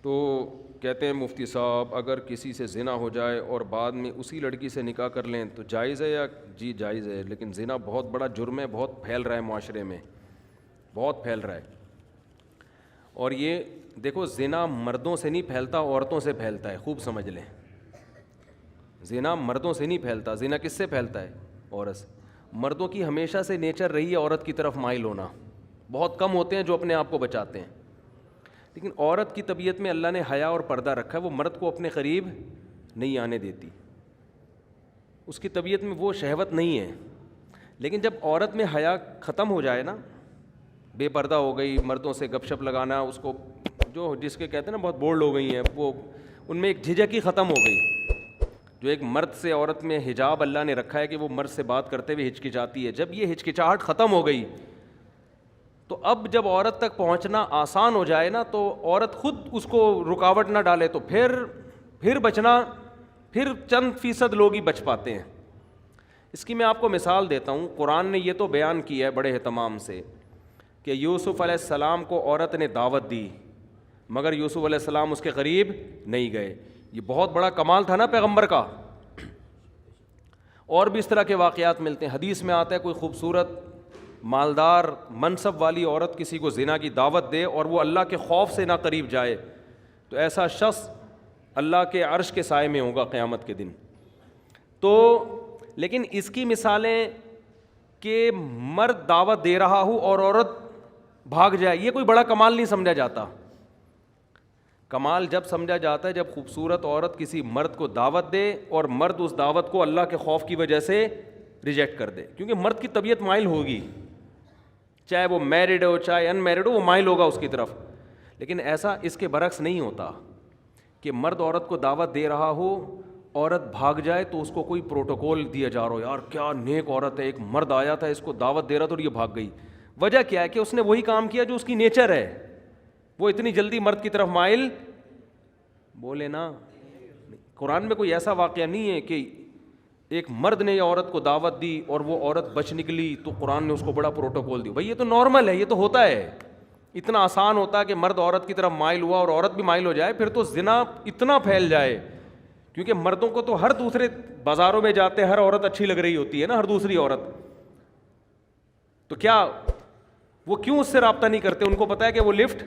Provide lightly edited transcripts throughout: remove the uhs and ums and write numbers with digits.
تو کہتے ہیں مفتی صاحب اگر کسی سے زنا ہو جائے اور بعد میں اسی لڑکی سے نکاح کر لیں تو جائز ہے یا؟ جی جائز ہے، لیکن زنا بہت بڑا جرم ہے، بہت پھیل رہا ہے معاشرے میں، بہت پھیل رہا ہے. اور یہ دیکھو زنا مردوں سے نہیں پھیلتا، عورتوں سے پھیلتا ہے، خوب سمجھ لیں. زنا مردوں سے نہیں پھیلتا. زنا کس سے پھیلتا ہے؟ عورت سے. مردوں کی ہمیشہ سے نیچر رہی ہے عورت کی طرف مائل ہونا، بہت کم ہوتے ہیں جو اپنے آپ کو بچاتے ہیں. لیکن عورت کی طبیعت میں اللہ نے حیا اور پردہ رکھا ہے، وہ مرد کو اپنے قریب نہیں آنے دیتی، اس کی طبیعت میں وہ شہوت نہیں ہے. لیکن جب عورت میں حیا ختم ہو جائے نا، بے پردہ ہو گئی، مردوں سے گپ شپ لگانا، اس کو جو جس کے کہتے ہیں نا بہت بولڈ ہو گئی ہیں، وہ ان میں ایک جھجک ہی ختم ہو گئی. جو ایک مرد سے عورت میں حجاب اللہ نے رکھا ہے کہ وہ مرد سے بات کرتے ہوئے ہچکچاتی ہے، جب یہ ہچکچاہٹ ختم ہو گئی تو اب جب عورت تک پہنچنا آسان ہو جائے نا، تو عورت خود اس کو رکاوٹ نہ ڈالے تو پھر بچنا، پھر چند فیصد لوگ ہی بچ پاتے ہیں. اس کی میں آپ کو مثال دیتا ہوں. قرآن نے یہ تو بیان کیا ہے بڑے اہتمام سے کہ یوسف علیہ السلام کو عورت نے دعوت دی مگر یوسف علیہ السلام اس کے قریب نہیں گئے. یہ بہت بڑا کمال تھا نا پیغمبر کا. اور بھی اس طرح کے واقعات ملتے ہیں. حدیث میں آتا ہے کوئی خوبصورت مالدار منصب والی عورت کسی کو زنا کی دعوت دے اور وہ اللہ کے خوف سے نہ قریب جائے تو ایسا شخص اللہ کے عرش کے سائے میں ہوگا قیامت کے دن. تو لیکن اس کی مثالیں کہ مرد دعوت دے رہا ہو اور عورت بھاگ جائے، یہ کوئی بڑا کمال نہیں سمجھا جاتا. کمال جب سمجھا جاتا ہے جب خوبصورت عورت کسی مرد کو دعوت دے اور مرد اس دعوت کو اللہ کے خوف کی وجہ سے ریجیکٹ کر دے. کیونکہ مرد کی طبیعت مائل ہوگی، چاہے وہ میرڈ ہو چاہے ان میرڈ ہو، وہ مائل ہوگا اس کی طرف. لیکن ایسا اس کے برعکس نہیں ہوتا کہ مرد عورت کو دعوت دے رہا ہو، عورت بھاگ جائے تو اس کو کوئی پروٹوکول دیا جا رہا ہو، یار کیا نیک عورت ہے، ایک مرد آیا تھا اس کو دعوت دے رہا تھا اور یہ بھاگ گئی. وجہ کیا ہے کہ اس نے وہی کام کیا جو اس کی نیچر ہے. وہ اتنی جلدی مرد کی طرف مائل بولے نا. قرآن میں کوئی ایسا واقعہ نہیں ہے کہ ایک مرد نے عورت کو دعوت دی اور وہ عورت بچ نکلی تو قرآن نے اس کو بڑا پروٹوکول دیا. بھائی یہ تو نارمل ہے، یہ تو ہوتا ہے. اتنا آسان ہوتا ہے کہ مرد عورت کی طرف مائل ہوا اور عورت بھی مائل ہو جائے، پھر تو زنا اتنا پھیل جائے. کیونکہ مردوں کو تو ہر دوسرے بازاروں میں جاتے ہر عورت اچھی لگ رہی ہوتی ہے نا، ہر دوسری عورت. تو کیا وہ کیوں اس سے رابطہ نہیں کرتے؟ ان کو پتا ہے کہ وہ لفٹ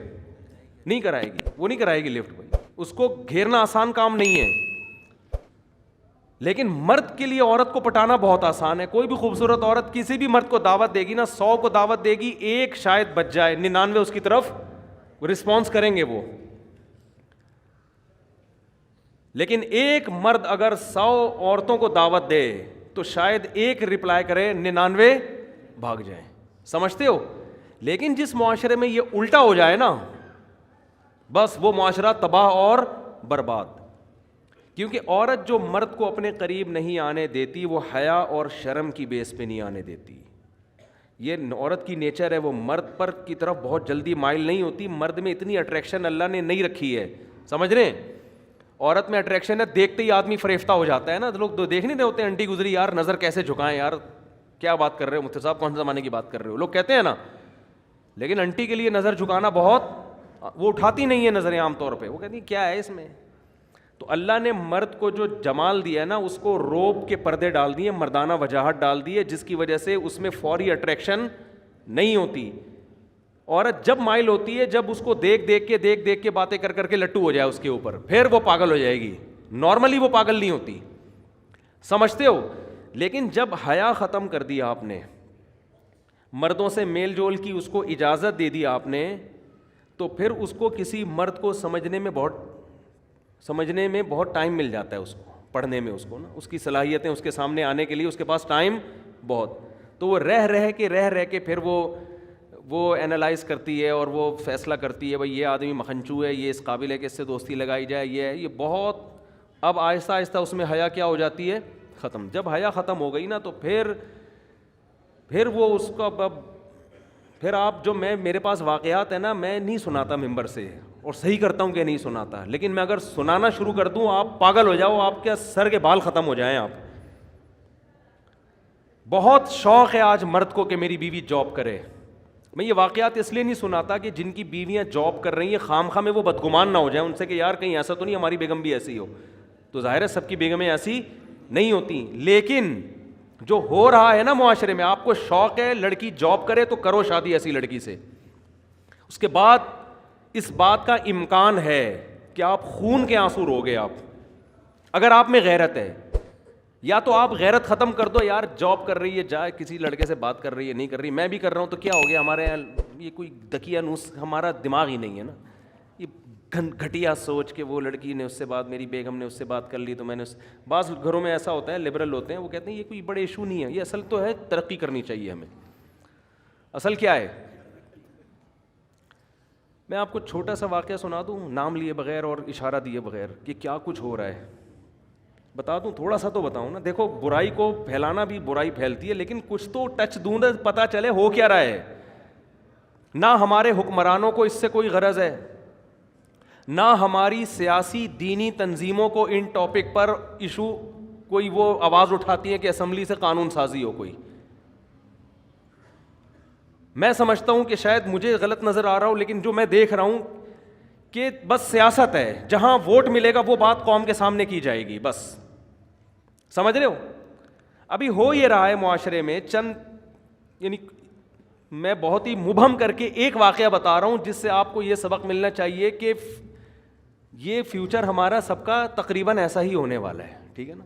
نہیں کرائے گی، وہ نہیں کرائے گی لفٹ. بھائی اس کو گھیرنا آسان کام نہیں ہے. لیکن مرد کے لیے عورت کو پٹانا بہت آسان ہے. کوئی بھی خوبصورت عورت کسی بھی مرد کو دعوت دے گی نا، 100 کو دعوت دے گی، ایک شاید بچ جائے، 99 اس کی طرف رسپانس کریں گے وہ. لیکن ایک مرد اگر 100 عورتوں کو دعوت دے تو شاید ایک رپلائی کرے، 99 بھاگ جائیں. سمجھتے ہو؟ لیکن جس معاشرے میں یہ الٹا ہو جائے نا، بس وہ معاشرہ تباہ اور برباد. کیونکہ عورت جو مرد کو اپنے قریب نہیں آنے دیتی وہ حیا اور شرم کی بیس پہ نہیں آنے دیتی. یہ عورت کی نیچر ہے، وہ مرد پر کی طرف بہت جلدی مائل نہیں ہوتی. مرد میں اتنی اٹریکشن اللہ نے نہیں رکھی ہے. سمجھ رہے ہیں؟ عورت میں اٹریکشن ہے، دیکھتے ہی آدمی فریفتہ ہو جاتا ہے نا. لوگ تو دیکھ نہیں رہے ہوتے، انٹی گزری یار نظر کیسے جھکائیں، یار کیا بات کر رہے ہو مفتی صاحب، کون سے زمانے کی بات کر رہے ہو، لوگ کہتے ہیں نا. لیکن انٹی کے لیے نظر جھکانا بہت، وہ اٹھاتی نہیں ہے نظریں عام طور پہ، وہ کہتی کیا ہے اس میں. تو اللہ نے مرد کو جو جمال دیا ہے نا، اس کو روب کے پردے ڈال دیے، مردانہ وجاہت ڈال دی ہے، جس کی وجہ سے اس میں فوری اٹریکشن نہیں ہوتی. عورت جب مائل ہوتی ہے جب اس کو دیکھ دیکھ کے باتیں کر کے لٹو ہو جائے اس کے اوپر، پھر وہ پاگل ہو جائے گی. نارملی وہ پاگل نہیں ہوتی. سمجھتے ہو؟ لیکن جب حیا ختم کر دیا آپ نے، مردوں سے میل جول کی اس کو اجازت دے دی آپ نے، تو پھر اس کو کسی مرد کو سمجھنے میں بہت ٹائم مل جاتا ہے، اس کو پڑھنے میں، اس کو نا اس کی صلاحیتیں اس کے سامنے آنے کے لیے اس کے پاس ٹائم بہت. تو وہ رہ کے پھر وہ اینالائز کرتی ہے اور وہ فیصلہ کرتی ہے بھائی یہ آدمی مکھنچو ہے، یہ اس قابل ہے کہ اس سے دوستی لگائی جائے، یہ بہت. اب آہستہ آہستہ اس میں حیا کیا ہو جاتی ہے؟ ختم. جب حیا ختم ہو گئی نا تو پھر وہ اس کو پھر آپ جو میرے پاس واقعات ہیں نا، میں نہیں سناتا ممبر سے اور صحیح کرتا ہوں کہ نہیں سناتا، لیکن میں اگر سنانا شروع کر دوں آپ پاگل ہو جاؤ، آپ کے سر کے بال ختم ہو جائیں. آپ بہت شوق ہے آج مرد کو کہ میری بیوی جاب کرے، میں یہ واقعات اس لیے نہیں سناتا کہ جن کی بیویاں جاب کر رہی ہیں خام خواہ میں وہ بدگمان نہ ہو جائیں ان سے کہ یار کہیں ایسا تو نہیں ہماری بیگم بھی ایسی ہو. تو ظاہر ہے سب کی بیگمیں ایسی نہیں ہوتی, لیکن جو ہو رہا ہے نا معاشرے میں, آپ کو شوق ہے لڑکی جاب کرے تو کرو شادی ایسی لڑکی سے. اس کے بعد اس بات کا امکان ہے کہ آپ خون کے آنسو روگے. آپ اگر آپ میں غیرت ہے, یا تو آپ غیرت ختم کر دو, یار جاب کر رہی ہے جائے کسی لڑکے سے بات کر رہی ہے نہیں کر رہی, میں بھی کر رہا ہوں تو کیا ہو گیا, ہمارے یہاں یہ کوئی دکیا نوس, ہمارا دماغ ہی نہیں ہے نا, یہ گھٹیا سوچ کے وہ لڑکی نے اس سے بات, میری بیگم نے اس سے بات کر لی تو میں نے بعض گھروں میں ایسا ہوتا ہے لبرل ہوتے ہیں وہ کہتے ہیں یہ کوئی بڑے ایشو نہیں ہے, یہ اصل تو ہے ترقی کرنی چاہیے ہمیں. اصل کیا ہے, میں آپ کو چھوٹا سا واقعہ سنا دوں نام لیے بغیر اور اشارہ دیے بغیر کہ کیا کچھ ہو رہا ہے, بتا دوں تھوڑا سا تو بتاؤں نا. دیکھو برائی کو پھیلانا بھی برائی پھیلتی ہے, لیکن کچھ تو ٹچ دوں نا پتہ چلے ہو کیا رہا ہے. نہ ہمارے حکمرانوں کو اس سے کوئی غرض ہے, نہ ہماری سیاسی دینی تنظیموں کو ان ٹاپک پر ایشو کوئی وہ آواز اٹھاتی ہے کہ اسمبلی سے قانون سازی ہو کوئی. میں سمجھتا ہوں کہ شاید مجھے غلط نظر آ رہا ہو, لیکن جو میں دیکھ رہا ہوں کہ بس سیاست ہے, جہاں ووٹ ملے گا وہ بات قوم کے سامنے کی جائے گی بس. سمجھ رہے ہو, ابھی ہو یہ رہا ہے معاشرے میں چند, یعنی میں بہت ہی مبہم کر کے ایک واقعہ بتا رہا ہوں جس سے آپ کو یہ سبق ملنا چاہیے کہ یہ فیوچر ہمارا سب کا تقریباً ایسا ہی ہونے والا ہے. ٹھیک ہے نا,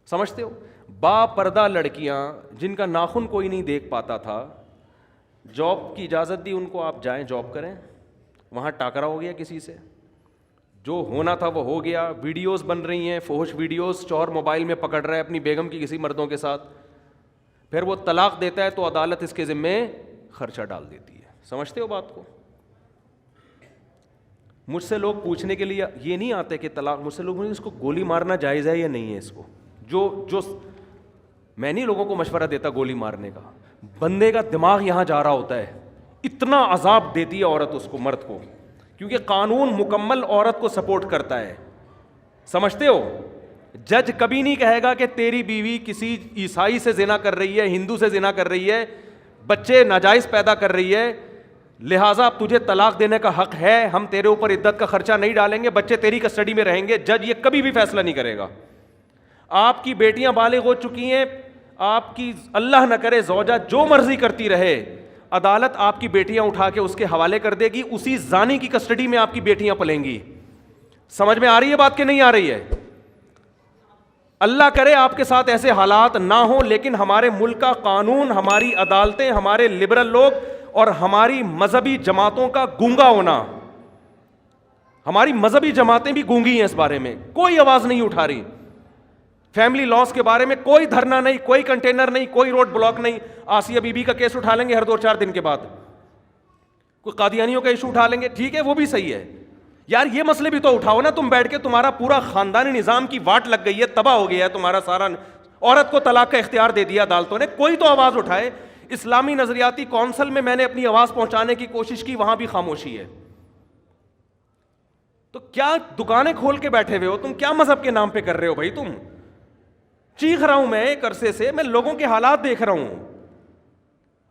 سمجھتے ہو. با پردہ لڑکیاں جن کا ناخن کوئی نہیں دیکھ پاتا تھا, جاب کی اجازت دی ان کو, آپ جائیں جاب کریں, وہاں ٹاکرا ہو گیا کسی سے, جو ہونا تھا وہ ہو گیا. ویڈیوز بن رہی ہیں فحش ویڈیوز, چور موبائل میں پکڑ رہا ہے اپنی بیگم کی کسی مردوں کے ساتھ, پھر وہ طلاق دیتا ہے تو عدالت اس کے ذمے خرچہ ڈال دیتی ہے. سمجھتے ہو بات کو. مجھ سے لوگ پوچھنے کے لیے یہ نہیں آتے کہ طلاق, مجھ سے لوگ اس کو گولی مارنا جائز ہے یا نہیں ہے. اس کو جو میں نہیں لوگوں کو مشورہ دیتا گولی مارنے کا, بندے کا دماغ یہاں جا رہا ہوتا ہے, اتنا عذاب دیتی ہے عورت اس کو, مرد کو, کیونکہ قانون مکمل عورت کو سپورٹ کرتا ہے. سمجھتے ہو. جج کبھی نہیں کہے گا کہ تیری بیوی کسی عیسائی سے زنا کر رہی ہے, ہندو سے زنا کر رہی ہے, بچے ناجائز پیدا کر رہی ہے, لہٰذا تجھے طلاق دینے کا حق ہے, ہم تیرے اوپر عدت کا خرچہ نہیں ڈالیں گے, بچے تیری کسٹڈی میں رہیں گے. جج یہ کبھی بھی فیصلہ نہیں کرے گا. آپ کی بیٹیاں بالغ ہو چکی ہیں, آپ کی اللہ نہ کرے زوجہ جو مرضی کرتی رہے, عدالت آپ کی بیٹیاں اٹھا کے اس کے حوالے کر دے گی, اسی زانی کی کسٹڈی میں آپ کی بیٹیاں پلیں گی. سمجھ میں آ رہی ہے بات کہ نہیں آ رہی ہے؟ اللہ کرے آپ کے ساتھ ایسے حالات نہ ہوں, لیکن ہمارے ملک کا قانون, ہماری عدالتیں, ہمارے لبرل لوگ اور ہماری مذہبی جماعتوں کا گونگا ہونا, ہماری مذہبی جماعتیں بھی گونگی ہیں اس بارے میں, کوئی آواز نہیں اٹھا رہی. فیملی لاس کے بارے میں کوئی دھرنا نہیں, کوئی کنٹینر نہیں, کوئی روڈ بلاک نہیں. آسیہ بی بی کا کیس اٹھا لیں گے ہر 2-4 دن کے بعد, کوئی قادیانیوں کا ایشو اٹھا لیں گے, ٹھیک ہے وہ بھی صحیح ہے. یار یہ مسئلے بھی تو اٹھاؤ نا تم بیٹھ کے, تمہارا پورا خاندانی نظام کی واٹ لگ گئی ہے, تباہ ہو گیا ہے تمہارا سارا, عورت کو طلاق کا اختیار دے دیا عدالتوں نے, کوئی تو آواز اٹھائے. اسلامی نظریاتی کونسل میں نے اپنی آواز پہنچانے کی کوشش کی, وہاں بھی خاموشی ہے. تو کیا دکانیں کھول کے بیٹھے ہوئے ہو تم, کیا مذہب کے نام پہ کر رہے ہو بھائی تم؟ چیخ رہا ہوں میں ایک عرصے سے, میں لوگوں کے حالات دیکھ رہا ہوں.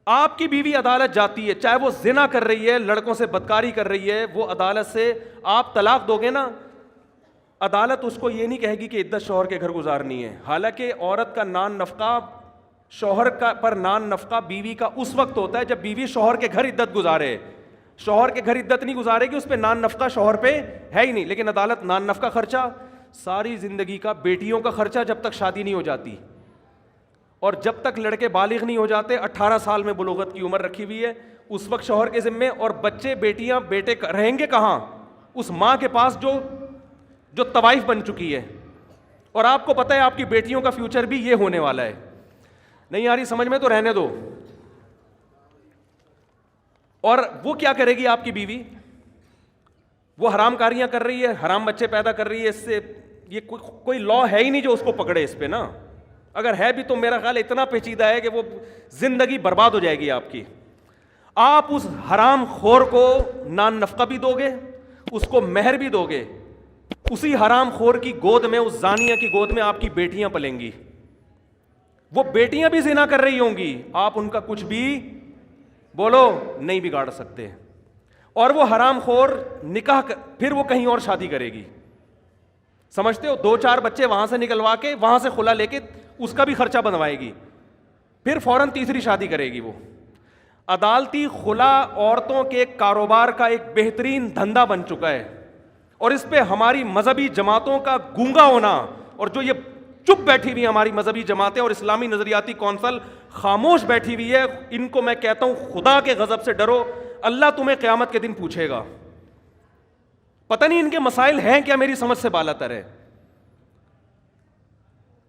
آپ کی بیوی عدالت جاتی ہے, چاہے وہ زنا کر رہی ہے, لڑکوں سے بدکاری کر رہی ہے, وہ عدالت سے آپ طلاق دو گے نا, عدالت اس کو یہ نہیں کہے گی کہ عدت شوہر کے گھر گزارنی ہے. حالانکہ عورت کا نان نفقہ, شوہر کا پر نان نفقہ بیوی کا اس وقت ہوتا ہے جب بیوی شوہر کے گھر عدت گزارے. شوہر کے گھر عدت نہیں گزارے گی, اس پہ نان نفقہ شوہر پہ ہے ہی نہیں. لیکن عدالت نان نفقہ خرچہ, ساری زندگی کا بیٹیوں کا خرچہ جب تک شادی نہیں ہو جاتی, اور جب تک لڑکے بالغ نہیں ہو جاتے, 18 سال میں بلوغت کی عمر رکھی ہوئی ہے, اس وقت شوہر کے ذمے. اور بچے بیٹیاں بیٹے رہیں گے کہاں؟ اس ماں کے پاس جو طوائف بن چکی ہے. اور آپ کو پتہ ہے آپ کی بیٹیوں کا فیوچر بھی یہ ہونے والا ہے. نہیں آ رہی سمجھ میں تو رہنے دو. اور وہ کیا کرے گی آپ کی بیوی؟ وہ حرام کاریاں کر رہی ہے, حرام بچے پیدا کر رہی ہے, اس سے یہ کوئی لا ہے ہی نہیں جو اس کو پکڑے اس پہ نا. اگر ہے بھی تو میرا خیال اتنا پیچیدہ ہے کہ وہ زندگی برباد ہو جائے گی آپ کی. آپ اس حرام خور کو نان نفقہ بھی دو گے, اس کو مہر بھی دو گے, اسی حرام خور کی گود میں, اس زانیہ کی گود میں آپ کی بیٹیاں پلیں گی. وہ بیٹیاں بھی زنا کر رہی ہوں گی, آپ ان کا کچھ بھی بولو نہیں بگاڑ سکتے. اور وہ حرام خور نکاح پھر وہ کہیں اور شادی کرے گی, سمجھتے ہو؟ 2-4 بچے وہاں سے نکلوا کے وہاں سے خلا لے کے اس کا بھی خرچہ بنوائے گی, پھر فوراً تیسری شادی کرے گی. وہ عدالتی خلا عورتوں کے کاروبار کا ایک بہترین دھندا بن چکا ہے, اور اس پہ ہماری مذہبی جماعتوں کا گونگا ہونا, اور جو یہ چپ بیٹھی ہوئی ہماری مذہبی جماعتیں اور اسلامی نظریاتی کونسل خاموش بیٹھی ہوئی ہے, ان کو میں کہتا ہوں خدا کے غضب سے ڈرو, اللہ تمہیں قیامت کے دن پوچھے گا. پتہ نہیں ان کے مسائل ہیں کیا, میری سمجھ سے بالاتر ہے.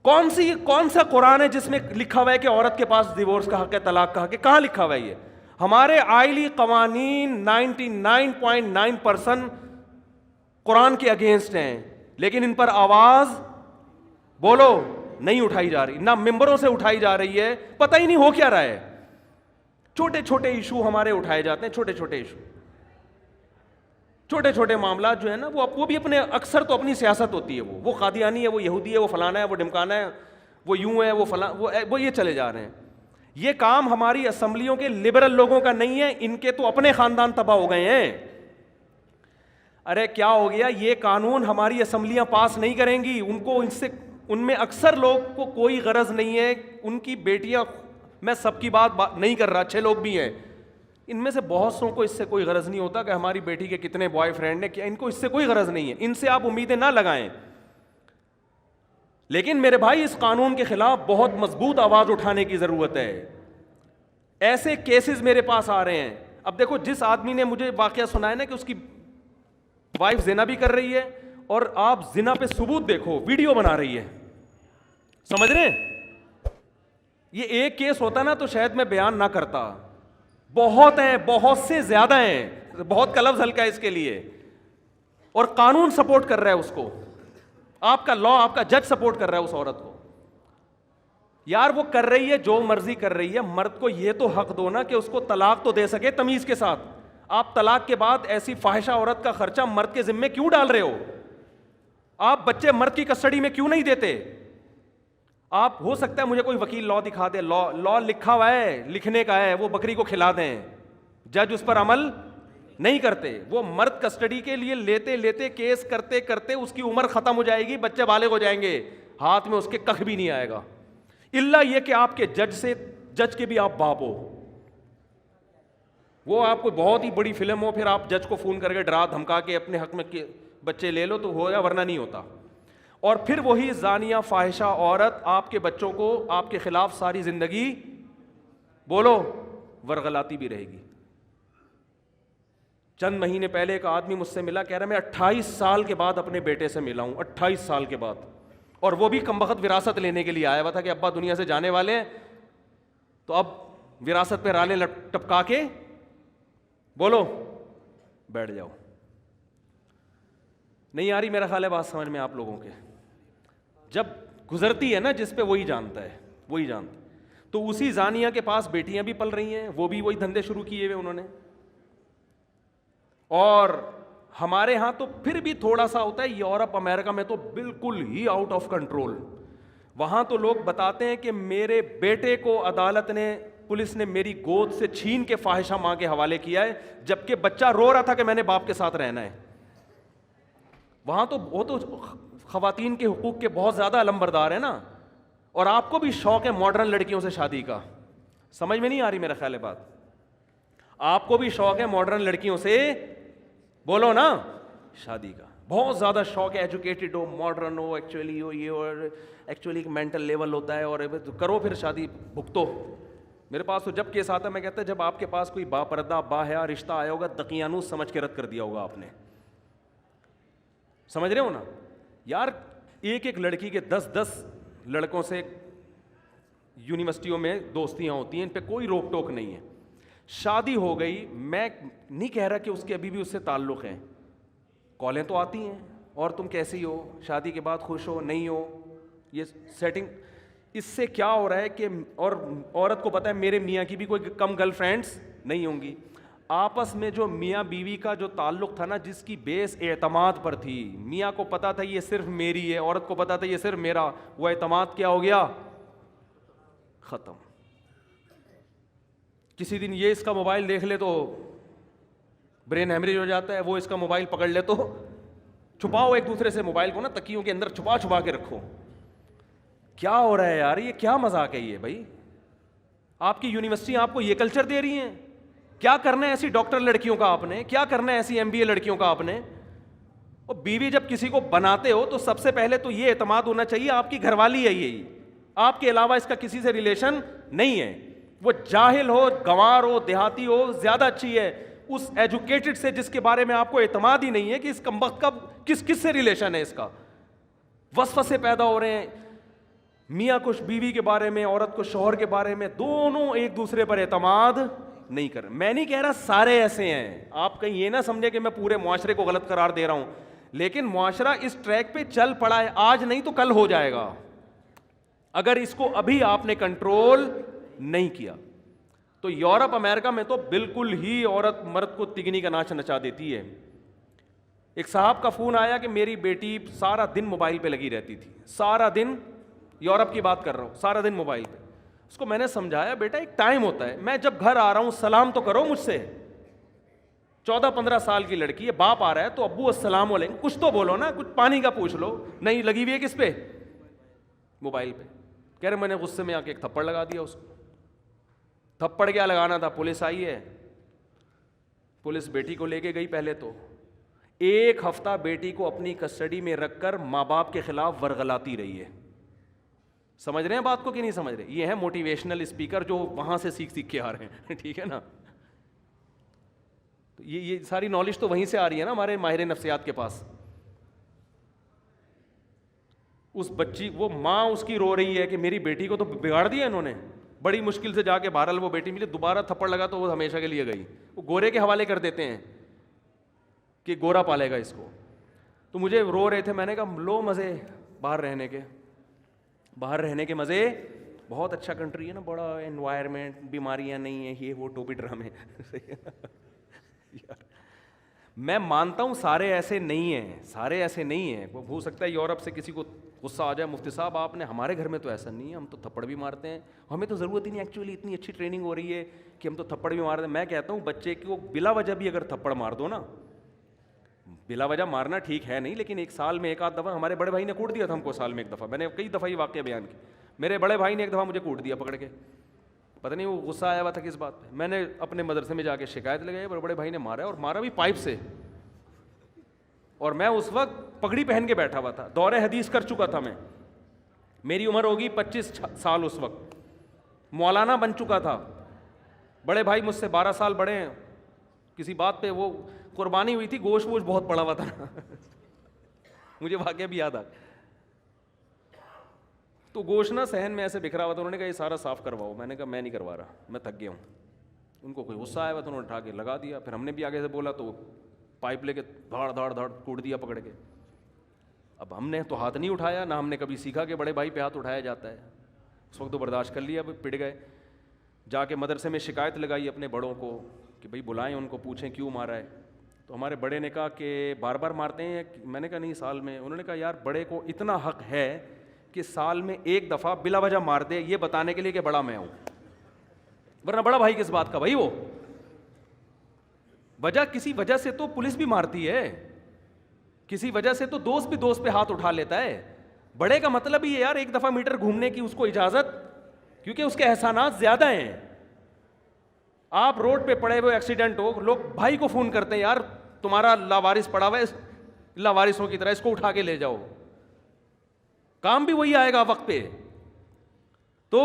کون سا قرآن ہے جس میں لکھا ہوا ہے کہ عورت کے پاس ڈیورس کا حق ہے, طلاق کا حق ہے؟ کہاں لکھا ہوا ہے یہ؟ ہمارے آئلی قوانین 99.9% قرآن کے اگینسٹ ہیں, لیکن ان پر آواز بولو نہیں اٹھائی جا رہی, نہ ممبروں سے اٹھائی جا رہی ہے. پتہ ہی نہیں ہو کیا رہا ہے. چھوٹے چھوٹے ایشو ہمارے اٹھائے جاتے ہیں, چھوٹے چھوٹے ایشو, چھوٹے چھوٹے معاملات جو ہے نا, وہ بھی اپنے اکثر تو اپنی سیاست ہوتی ہے. وہ قادیانی ہے, وہ یہودی ہے, وہ فلانا ہے, وہ ڈمکانا ہے, وہ یوں ہے, وہ فلاں, وہ یہ چلے جا رہے ہیں. یہ کام ہماری اسمبلیوں کے لبرل لوگوں کا نہیں ہے, ان کے تو اپنے خاندان تباہ ہو گئے ہیں. ارے کیا ہو گیا, یہ قانون ہماری اسمبلیاں پاس نہیں کریں گی. ان میں اکثر لوگ کو کوئی غرض نہیں ہے, ان کی بیٹیاں, میں سب کی بات نہیں کر رہا, اچھے لوگ بھی ہیں, ان میں سے بہت سو کو اس سے کوئی غرض نہیں ہوتا کہ ہماری بیٹی کے کتنے بوائے فرینڈ ہیں, کیا ان کو اس سے کوئی غرض نہیں ہے. ان سے آپ امیدیں نہ لگائیں. لیکن میرے بھائی, اس قانون کے خلاف بہت مضبوط آواز اٹھانے کی ضرورت ہے. ایسے کیسز میرے پاس آ رہے ہیں. اب دیکھو, جس آدمی نے مجھے واقعہ سنا ہے نا کہ اس کی وائف زنا بھی کر رہی ہے, اور آپ زنا پہ ثبوت دیکھو, ویڈیو بنا رہی ہے, سمجھ رہے ہیں؟ یہ ایک کیس ہوتا نا تو شاید میں بیان نہ کرتا. بہت ہیں, بہت سے زیادہ ہیں, بہت کا لفظ ہلکا ہے اس کے لیے, اور قانون سپورٹ کر رہا ہے اس کو. آپ کا لا, آپ کا جج سپورٹ کر رہا ہے اس عورت کو. یار وہ کر رہی ہے جو مرضی کر رہی ہے, مرد کو یہ تو حق دو نا کہ اس کو طلاق تو دے سکے تمیز کے ساتھ. آپ طلاق کے بعد ایسی فاحشہ عورت کا خرچہ مرد کے ذمے کیوں ڈال رہے ہو؟ آپ بچے مرد کی کسٹڈی میں کیوں نہیں دیتے؟ آپ, ہو سکتا ہے مجھے کوئی وکیل لا دکھا دے, لا لکھا ہوا ہے, لکھنے کا ہے, وہ بکری کو کھلا دیں, جج اس پر عمل نہیں کرتے. وہ مرد کسٹڈی کے لیے لیتے لیتے کیس کرتے کرتے اس کی عمر ختم ہو جائے گی, بچے بالغ ہو جائیں گے, ہاتھ میں اس کے کخ بھی نہیں آئے گا, الا یہ کہ آپ کے جج کے بھی آپ باپ ہو. وہ آپ کو بہت ہی بڑی فلم ہو, پھر آپ جج کو فون کر کے ڈرا دھمکا کے اپنے حق میں بچے لے لو تو ہوگا, ورنہ نہیں ہوتا. اور پھر وہی زانیہ فاحشہ عورت آپ کے بچوں کو آپ کے خلاف ساری زندگی بولو ورغلاتی بھی رہے گی. چند مہینے پہلے ایک آدمی مجھ سے ملا, کہہ رہا میں 28 سال کے بعد اپنے بیٹے سے ملا ہوں, 28 سال کے بعد, اور وہ بھی کمبخت وراثت لینے کے لیے آیا ہوا تھا کہ ابا دنیا سے جانے والے ہیں, تو اب وراثت پہ رالیں ٹپکا کے بولو بیٹھ جاؤ. نہیں آ رہی میرا خیال ہے بات سمجھ میں آپ لوگوں کے؟ جب گزرتی ہے نا جس پہ, وہی جانتا ہے, وہی جانتا. تو اسی زانیہ کے پاس بیٹیاں بھی پل رہی ہیں, وہ بھی وہی دھندے شروع کیے ہوئے انہوں نے. اور ہمارے ہاں تو پھر بھی تھوڑا سا ہوتا ہے, یورپ امریکہ میں تو بالکل ہی آؤٹ آف کنٹرول. وہاں تو لوگ بتاتے ہیں کہ میرے بیٹے کو عدالت نے, پولیس نے میری گود سے چھین کے فاحشہ ماں کے حوالے کیا ہے, جبکہ بچہ رو رہا تھا کہ میں نے باپ کے ساتھ رہنا ہے. وہاں تو وہ تو خواتین کے حقوق کے بہت زیادہ علمبردار ہیں نا. اور آپ کو بھی شوق ہے ماڈرن لڑکیوں سے شادی کا, سمجھ میں نہیں آ رہی میرا خیال ہے بات؟ آپ کو بھی شوق ہے ماڈرن لڑکیوں سے بولو نا شادی کا, بہت زیادہ شوق ہے, ایجوکیٹڈ ہو, ماڈرن ہو, ایکچولی ہو, یہ اور ایکچولی مینٹل لیول ہوتا ہے, اور کرو پھر شادی بھگتو. میرے پاس تو جب کیس آتا ہے میں کہتا ہے جب آپ کے پاس کوئی با پردہ با حیا رشتہ آیا ہوگا, دقیانوس سمجھ کے رد کر دیا ہوگا آپ نے. سمجھ رہے ہو نا یار؟ ایک ایک لڑکی کے 10 لڑکوں سے یونیورسٹیوں میں دوستیاں ہوتی ہیں, ان پہ کوئی روک ٹوک نہیں ہے. شادی ہو گئی, میں نہیں کہہ رہا کہ اس کے ابھی بھی اس سے تعلق ہیں, کالیں تو آتی ہیں, اور تم کیسی ہو, شادی کے بعد خوش ہو نہیں ہو, یہ سیٹنگ. اس سے کیا ہو رہا ہے کہ, اور عورت کو پتہ ہے میرے میاں کی بھی کوئی کم گرل فرینڈس نہیں ہوں گی. آپس میں جو میاں بیوی کا جو تعلق تھا نا, جس کی بیس اعتماد پر تھی, میاں کو پتا تھا یہ صرف میری ہے, عورت کو پتا تھا یہ صرف میرا, وہ اعتماد کیا ہو گیا؟ ختم. کسی دن یہ اس کا موبائل دیکھ لے تو برین ہیمریج ہو جاتا ہے, وہ اس کا موبائل پکڑ لے تو چھپاؤ ایک دوسرے سے موبائل کو نا, تکیوں کے اندر چھپا چھپا کے رکھو. کیا ہو رہا ہے یار, یہ کیا مذاق ہے یہ بھائی؟ آپ کی یونیورسٹی آپ کو یہ کلچر دے رہی ہیں؟ کیا کرنا ہے ایسی ڈاکٹر لڑکیوں کا آپ نے, کیا کرنا ہے ایسی MBA لڑکیوں کا آپ نے؟ اور بیوی جب کسی کو بناتے ہو تو سب سے پہلے تو یہ اعتماد ہونا چاہیے آپ کی گھر والی ہے, یہی آپ کے علاوہ اس کا کسی سے ریلیشن نہیں ہے. وہ جاہل ہو, گنوار ہو, دیہاتی ہو, زیادہ اچھی ہے اس ایجوکیٹڈ سے جس کے بارے میں آپ کو اعتماد ہی نہیں ہے کہ اس کمبخت کا کس سے ریلیشن ہے. اس کا وسوسے پیدا ہو رہے ہیں, میاں کو بیوی کے بارے میں, عورت کو شوہر کے بارے میں, دونوں ایک دوسرے پر اعتماد نہیں کر. میں نہیں کہہ رہا سارے ایسے ہیں, آپ کہیں یہ نہ سمجھے کہ میں پورے معاشرے کو غلط قرار دے رہا ہوں, لیکن معاشرہ اس ٹریک پہ چل پڑا ہے, آج نہیں تو کل ہو جائے گا اگر اس کو ابھی آپ نے کنٹرول نہیں کیا. تو یورپ امریکہ میں تو بالکل ہی عورت مرد کو تگنی کا ناچ نچا دیتی ہے. ایک صاحب کا فون آیا کہ میری بیٹی سارا دن موبائل پہ لگی رہتی تھی, سارا دن, یورپ کی بات کر رہا ہوں, سارا دن موبائل پہ. اس کو میں نے سمجھایا بیٹا ایک ٹائم ہوتا ہے, میں جب گھر آ رہا ہوں سلام تو کرو مجھ سے. 14-15 سال کی لڑکی ہے, باپ آ رہا ہے تو ابو السلام علیکم, کچھ تو بولو نا, کچھ پانی کا پوچھ لو. نہیں, لگی ہوئی ہے کس پہ؟ موبائل پہ. کہہ رہے میں نے غصے میں آ کے ایک تھپڑ لگا دیا اس کو. تھپڑ کیا لگانا تھا, پولیس آئی ہے, پولیس بیٹی کو لے کے گئی. پہلے تو 1 ہفتہ بیٹی کو اپنی کسٹڈی میں رکھ کر ماں باپ کے خلاف ورغلاتی رہی ہے. سمجھ رہے ہیں بات کو کہ نہیں سمجھ رہے؟ یہ ہے موٹیویشنل اسپیکر جو وہاں سے سیکھ کے آ رہے ہیں, ٹھیک ہے نا. یہ ساری نالج تو وہیں سے آ رہی ہے نا ہمارے ماہر نفسیات کے پاس. اس بچی, وہ ماں اس کی رو رہی ہے کہ میری بیٹی کو تو بگاڑ دیا انہوں نے. بڑی مشکل سے جا کے بہرحال وہ بیٹی ملی, دوبارہ تھپڑ لگا تو وہ ہمیشہ کے لیے گئی. وہ گورے کے حوالے کر دیتے ہیں کہ گورا پالے گا اس کو. تو مجھے رو رہے تھے, میں نے کہا لو مزے باہر رہنے کے, باہر رہنے کے مزے, بہت اچھا کنٹری ہے نا, بڑا انوائرمنٹ, بیماریاں نہیں ہیں, یہ وہ ٹوپی ڈرامے. میں مانتا ہوں سارے ایسے نہیں ہیں, سارے ایسے نہیں ہیں. وہ ہو سکتا ہے یورپ سے کسی کو غصہ آ جائے, مفتی صاحب آپ نے, ہمارے گھر میں تو ایسا نہیں ہے, ہم تو تھپڑ بھی مارتے ہیں, ہمیں تو ضرورت ہی نہیں, ایکچولی اتنی اچھی ٹریننگ ہو رہی ہے کہ ہم تو تھپڑ بھی مارتے ہیں. میں کہتا ہوں بچے کو بلا وجہ بھی اگر تھپڑ مار دو نا, بلا وجہ مارنا ٹھیک ہے نہیں, لیکن 1 سال میں 1 آدھ دفعہ, ہمارے بڑے بھائی نے کوٹ دیا تھا ہم کو سال میں 1 دفعہ. میں نے کئی دفعہ یہ واقعہ بیان کی. میرے بڑے بھائی نے 1 دفعہ مجھے کوٹ دیا پکڑ کے, پتہ نہیں وہ غصہ آیا ہوا تھا کس بات پہ. میں نے اپنے مدرسے میں جا کے شکایت لگائی, بڑے بھائی نے مارا, اور مارا بھی پائپ سے. اور میں اس وقت پگڑی پہن کے بیٹھا ہوا تھا, دور حدیث کر چکا تھا میں, میری عمر ہوگی 25 سال اس وقت, مولانا بن چکا تھا. بڑے بھائی مجھ سے 12 سال بڑے ہیں. کسی بات پہ وہ قربانی ہوئی تھی, گوشت ووشت بہت پڑا ہوا تھا مجھے واقعہ بھی یاد آ, تو گوشت نا صحن میں ایسے بکھرا ہوا تھا. انہوں نے کہا یہ سارا صاف کرواؤ. میں نے کہا میں نہیں کروا رہا, میں تھک گیا ہوں. ان کو کوئی غصہ آیا ہوا تو انہوں نے اٹھا کے لگا دیا. پھر ہم نے بھی آگے سے بولا تو پائپ لے کے دھاڑ دھاڑ دھاڑ کوٹ دیا پکڑ کے. اب ہم نے تو ہاتھ نہیں اٹھایا, نہ ہم نے کبھی سیکھا کہ بڑے بھائی پہ ہاتھ اٹھایا جاتا ہے. اس وقت تو برداشت کر لیا, پٹ گئے. جا کے مدرسے میں شکایت لگائی اپنے بڑوں کو کہ بھائی بلائیں ان کو, پوچھیں کیوں مارا ہے. تو ہمارے بڑے نے کہا کہ بار بار مارتے ہیں. میں نے کہا نہیں, سال میں. انہوں نے کہا یار بڑے کو اتنا حق ہے کہ سال میں 1 دفعہ بلا وجہ مار دے, یہ بتانے کے لیے کہ بڑا میں ہوں, ورنہ بڑا بھائی کس بات کا بھائی. وہ وجہ, کسی وجہ سے تو پولیس بھی مارتی ہے, کسی وجہ سے تو دوست بھی دوست پہ ہاتھ اٹھا لیتا ہے. بڑے کا مطلب ہی ہے یار 1 دفعہ میٹر گھومنے کی اس کو اجازت, کیونکہ اس کے احسانات زیادہ ہیں. آپ روڈ پہ پڑے ہوئے ایکسیڈنٹ ہو, لوگ بھائی کو فون کرتے ہیں, یار تمہارا لاوارث پڑا ہوا ہے, لاوارثوں کی طرح اس کو اٹھا کے لے جاؤ. کام بھی وہی آئے گا وقت پہ. تو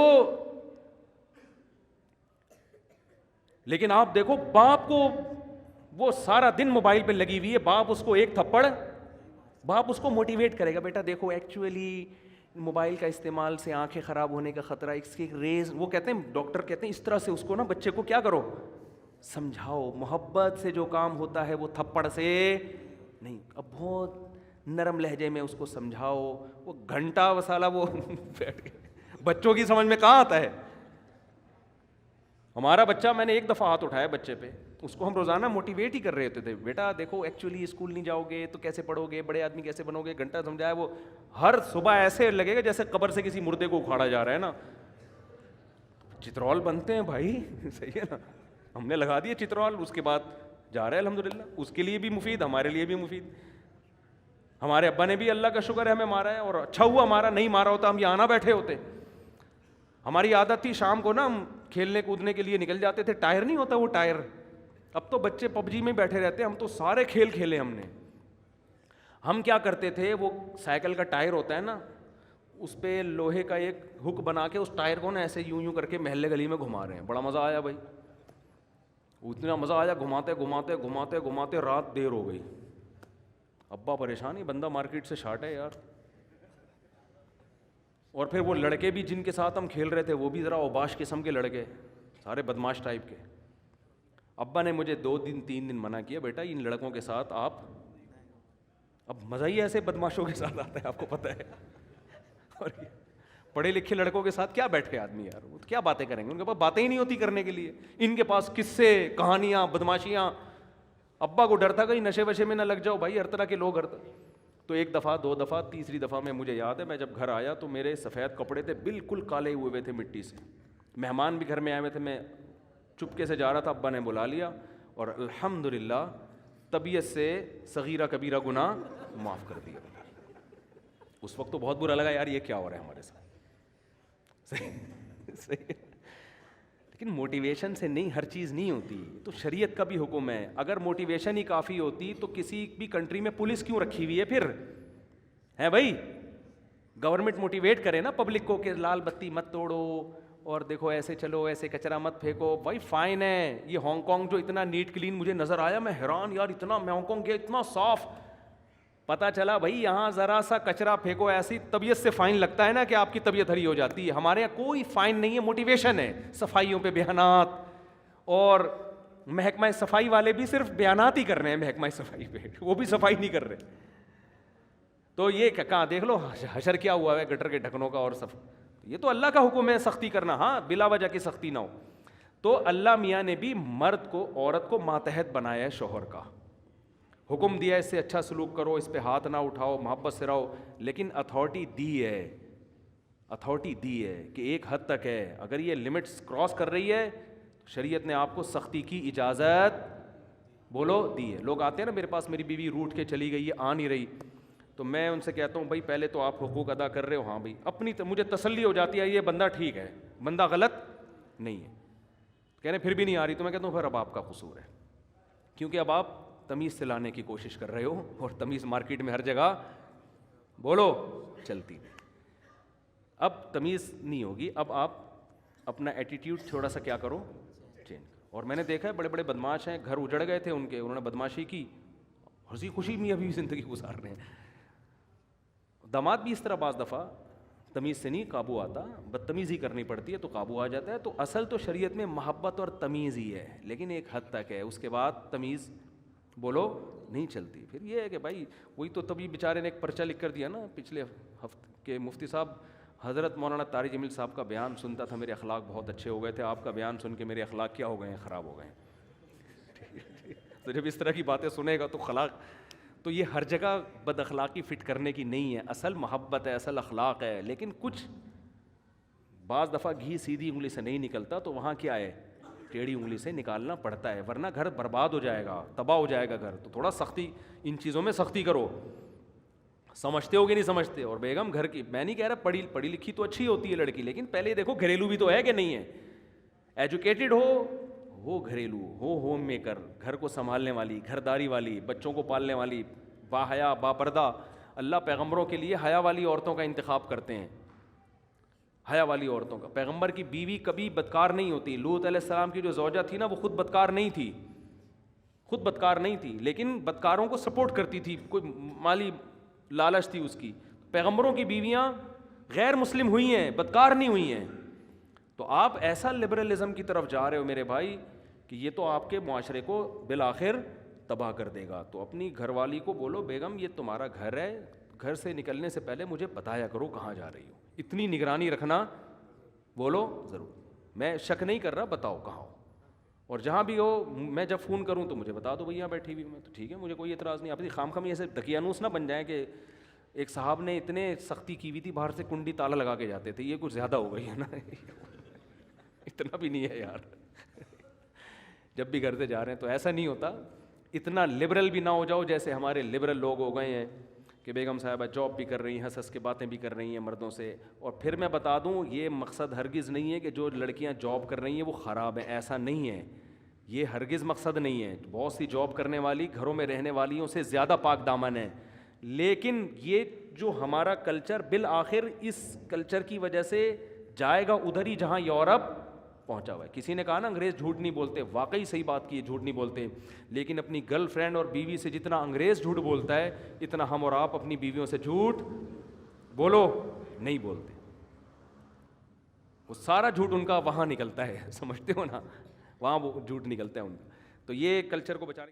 لیکن آپ دیکھو باپ کو, وہ سارا دن موبائل پہ لگی ہوئی ہے, باپ اس کو 1 تھپڑ, باپ اس کو موٹیویٹ کرے گا, بیٹا دیکھو ایکچولی موبائل کا استعمال سے آنکھیں خراب ہونے کا خطرہ, اس کی ریز, وہ کہتے ہیں ڈاکٹر کہتے ہیں اس طرح سے اس کو نا بچے کو کیا کرو, سمجھاؤ. محبت سے جو کام ہوتا ہے وہ تھپڑ سے نہیں. اب بہت نرم لہجے میں اس کو سمجھاؤ. وہ گھنٹہ وسالہ وہ بیٹھ گئے, بچوں کی سمجھ میں کہاں آتا ہے. ہمارا بچہ, میں نے 1 دفعہ ہاتھ اٹھایا بچے پہ, اس کو ہم روزانہ موٹیویٹ ہی کر رہے ہوتے تھے, بیٹا دیکھو ایکچولی اسکول نہیں جاؤ گے تو کیسے پڑھو گے, بڑے آدمی کیسے بنو گے. گھنٹہ سمجھایا, وہ ہر صبح ایسے لگے گا جیسے قبر سے کسی مردے کو اکھاڑا جا رہا ہے نا. چترول بنتے ہیں بھائی صحیح ہے نا, ہم نے لگا دیا چترول, اس کے بعد جا رہے ہیں الحمدللہ, اس کے لیے بھی مفید, ہمارے لیے بھی مفید. ہمارے ابا نے بھی اللہ کا شکر ہے ہمیں مارا ہے, اور اچھا ہوا ہمارا, نہیں مارا ہوتا ہم یہاں نہ بیٹھے ہوتے. ہماری عادت تھی شام کو نا ہم کھیلنے کودنے کے لیے نکل جاتے تھے, ٹائر نہیں ہوتا وہ ٹائر, اب تو بچے پب جی میں بیٹھے رہتے ہیں, ہم تو سارے کھیل کھیلے ہم نے. ہم کیا کرتے تھے, وہ سائیکل کا ٹائر ہوتا ہے نا, اس پہ لوہے کا ایک ہک بنا کے اس ٹائر کو نا ایسے یوں یوں کر کے محلے گلی میں گھما رہے ہیں. بڑا مزہ آیا بھائی, اتنا مزہ آیا, گھماتے گھماتے گھماتے گھماتے رات دیر ہو گئی. ابا پریشان ہی, بندہ مارکیٹ سے شارٹ ہے یار. اور پھر وہ لڑکے بھی جن کے ساتھ ہم کھیل رہے تھے وہ بھی ذرا اوباش قسم کے لڑکے, سارے بدماش ٹائپ کے. ابا نے مجھے 2 دن 3 دن منع کیا, بیٹا ان لڑکوں کے ساتھ آپ, اب مزہ ہی ایسے بدماشوں کے ساتھ آتا ہے آپ کو پتہ ہے. اور پڑھے لکھے لڑکوں کے ساتھ کیا بیٹھے آدمی یار, وہ کیا باتیں کریں گے, ان کے پاس باتیں ہی نہیں ہوتی کرنے کے لیے. ان کے پاس قصے کہانیاں بدماشیاں. ابا کو ڈر تھا کہیں نشے وشے میں نہ لگ جاؤ بھائی, ہر طرح کے لوگ تو 1 دفعہ 2 دفعہ, تیسری دفعہ میں مجھے یاد ہے, میں جب گھر آیا تو میرے سفید کپڑے تھے بالکل کالے ہوئے تھے مٹی سے. مہمان بھی گھر میں آئے ہوئے تھے, میں چپکے سے جا رہا تھا, ابا نے بلا لیا اور الحمدللہ طبیعت سے صغیرہ کبیرہ گناہ معاف کر دیا. اس وقت تو بہت برا لگا یار, یہ کیا ہو رہا ہے ہمارے ساتھ. صحیح. لیکن موٹیویشن سے نہیں, ہر چیز نہیں ہوتی. تو شریعت کا بھی حکم ہے, اگر موٹیویشن ہی کافی ہوتی تو کسی بھی کنٹری میں پولیس کیوں رکھی ہوئی ہے پھر, ہے بھائی. گورنمنٹ موٹیویٹ کرے نا پبلک کو کہ لال بتی مت توڑو, اور دیکھو ایسے چلو, ایسے کچرا مت پھینکو. بھائی فائن ہے. یہ ہانگ کانگ جو اتنا نیٹ کلین مجھے نظر آیا, میں حیران یار, اتنا, میں ہانگ کانگ گیا اتنا صاف, پتہ چلا بھائی یہاں ذرا سا کچرا پھینکو ایسی طبیعت سے فائن لگتا ہے نا کہ آپ کی طبیعت ہری ہو جاتی ہے. ہمارے یہاں کوئی فائن نہیں ہے, موٹیویشن ہے. صفائیوں پہ بیانات, اور محکمہ صفائی والے بھی صرف بیانات ہی کر رہے ہیں محکمہ صفائی پہ, وہ بھی صفائی نہیں کر رہے. تو یہ کہاں دیکھ لو حشر کیا ہوا ہے گٹر کے ڈھکنوں کا, اور یہ تو اللہ کا حکم ہے سختی کرنا, ہاں بلا وجہ کی سختی نہ ہو. تو اللہ میاں نے بھی مرد کو, عورت کو ماتحت بنایا ہے شوہر کا, حکم دیا اس سے اچھا سلوک کرو, اس پہ ہاتھ نہ اٹھاؤ, محبت سے رہو. لیکن اتھارٹی دی ہے کہ ایک حد تک ہے, اگر یہ لمٹس کراس کر رہی ہے شریعت نے آپ کو سختی کی اجازت بولو دی ہے. لوگ آتے ہیں نا میرے پاس, میری بیوی روٹ کے چلی گئی ہے, آ نہیں رہی, تو میں ان سے کہتا ہوں بھائی پہلے تو آپ حقوق ادا کر رہے ہو, ہاں بھائی, اپنی مجھے تسلی ہو جاتی ہے یہ بندہ ٹھیک ہے, بندہ غلط نہیں ہے. کہہ رہے پھر بھی نہیں آ رہی, تو میں کہتا ہوں پھر اب آپ کا قصور ہے, کیونکہ اب آپ تمیز سے لانے کی کوشش کر رہے ہو, اور تمیز مارکیٹ میں ہر جگہ بولو چلتی. اب تمیز نہیں ہوگی, اب آپ اپنا ایٹیٹیوڈ تھوڑا سا کیا کرو, چینج کرو. اور میں نے دیکھا ہے بڑے بڑے بدماش ہیں, گھر اجڑ گئے تھے ان کے, انہوں نے بدماشی کی, ہنسی خوشی میں ابھی زندگی گزار رہے ہیں. داماد بھی اس طرح بعض دفعہ تمیز سے نہیں قابو آتا, بدتمیزی کرنی پڑتی ہے تو قابو آ جاتا ہے. تو اصل تو شریعت میں محبت اور تمیز ہی ہے, لیکن ایک حد تک ہے, اس کے بعد تمیز بولو نہیں چلتی. پھر یہ ہے کہ بھائی وہی تو تبھی بیچارے نے ایک پرچہ لکھ کر دیا نا پچھلے ہفتے کے, مفتی صاحب حضرت مولانا طارق جمیل صاحب کا بیان سنتا تھا, میرے اخلاق بہت اچھے ہو گئے تھے, آپ کا بیان سن کے میرے اخلاق کیا ہو گئے ہیں, خراب ہو گئے ہیں. تو جب اس طرح کی باتیں سنے گا تو اخلاق, تو یہ ہر جگہ بد اخلاقی فٹ کرنے کی نہیں ہے, اصل محبت ہے, اصل اخلاق ہے. لیکن کچھ بعض دفعہ گھی سیدھی انگلی سے نہیں نکلتا, تو وہاں کیا ہے, ٹیڑھی انگلی سے نکالنا پڑتا ہے, ورنہ گھر برباد ہو جائے گا, تباہ ہو جائے گا گھر. تو تھوڑا سختی, ان چیزوں میں سختی کرو. سمجھتے ہو کہ نہیں سمجھتے؟ اور بیگم گھر کی, میں نہیں کہہ رہا پڑھی لکھی تو اچھی ہوتی ہے لڑکی, لیکن پہلے دیکھو گھریلو بھی تو ہے کہ نہیں ہے. ایجوکیٹڈ ہو گھریلو ہو, ہوم میکر, گھر کو سنبھالنے والی, گھرداری والی, بچوں کو پالنے والی, با حیا با پردہ. اللہ پیغمبروں کے لیے حیا والی عورتوں کا انتخاب کرتے ہیں, حیا والی عورتوں کا. پیغمبر کی بیوی کبھی بدکار نہیں ہوتی. لوط علیہ السلام کی جو زوجہ تھی نا, وہ خود بدکار نہیں تھی, لیکن بدکاروں کو سپورٹ کرتی تھی, کوئی مالی لالچ تھی اس کی. پیغمبروں کی بیویاں غیر مسلم ہوئی ہیں, بدکار نہیں ہوئی ہیں. تو آپ ایسا لبرلزم کی طرف جا رہے ہو میرے بھائی کہ یہ تو آپ کے معاشرے کو بالآخر تباہ کر دے گا. تو اپنی گھر والی کو بولو بیگم یہ تمہارا گھر ہے, گھر سے نکلنے سے پہلے مجھے بتایا کرو کہاں جا رہی ہو, اتنی نگرانی رکھنا بولو ضرور. میں شک نہیں کر رہا, بتاؤ کہاں ہو, اور جہاں بھی ہو میں جب فون کروں تو مجھے بتا دو بھئی یہاں بیٹھی ہوئی ہوں میں, تو ٹھیک ہے, مجھے کوئی اعتراض نہیں. آپ خام خام ایسے دقیانوس نہ بن جائیں کہ ایک صاحب نے اتنے سختی کی ہوئی تھی, باہر سے کنڈی تالا لگا کے جاتے تھے, یہ کچھ زیادہ ہو گئی ہے نا. اتنا بھی نہیں ہے یار. جب بھی گھر سے جا رہے ہیں تو ایسا نہیں ہوتا, اتنا لبرل بھی نہ ہو جاؤ جیسے ہمارے لبرل لوگ ہو گئے ہیں کہ بیگم صاحبہ جاب بھی کر رہی ہیں, ہنس ہنس کے باتیں بھی کر رہی ہیں مردوں سے. اور پھر میں بتا دوں, یہ مقصد ہرگز نہیں ہے کہ جو لڑکیاں جاب کر رہی ہیں وہ خراب ہیں, ایسا نہیں ہے, یہ ہرگز مقصد نہیں ہے. بہت سی جاب کرنے والی گھروں میں رہنے والیوں سے زیادہ پاک دامن ہیں. لیکن یہ جو ہمارا کلچر بالآخر اس کلچر کی وجہ سے جائے گا ادھر ہی جہاں یورپ پہنچا ہوا ہے. کسی نے کہا نا انگریز جھوٹ نہیں بولتے, واقعی صحیح بات کی ہے, جھوٹ نہیں بولتے. لیکن اپنی گرل فرینڈ اور بیوی سے جتنا انگریز جھوٹ بولتا ہے اتنا ہم اور آپ اپنی بیویوں سے جھوٹ بولو نہیں بولتے. وہ سارا جھوٹ ان کا وہاں نکلتا ہے, سمجھتے ہو نا, وہاں وہ جھوٹ نکلتا ہے ان کا. تو یہ کلچر کو بچانے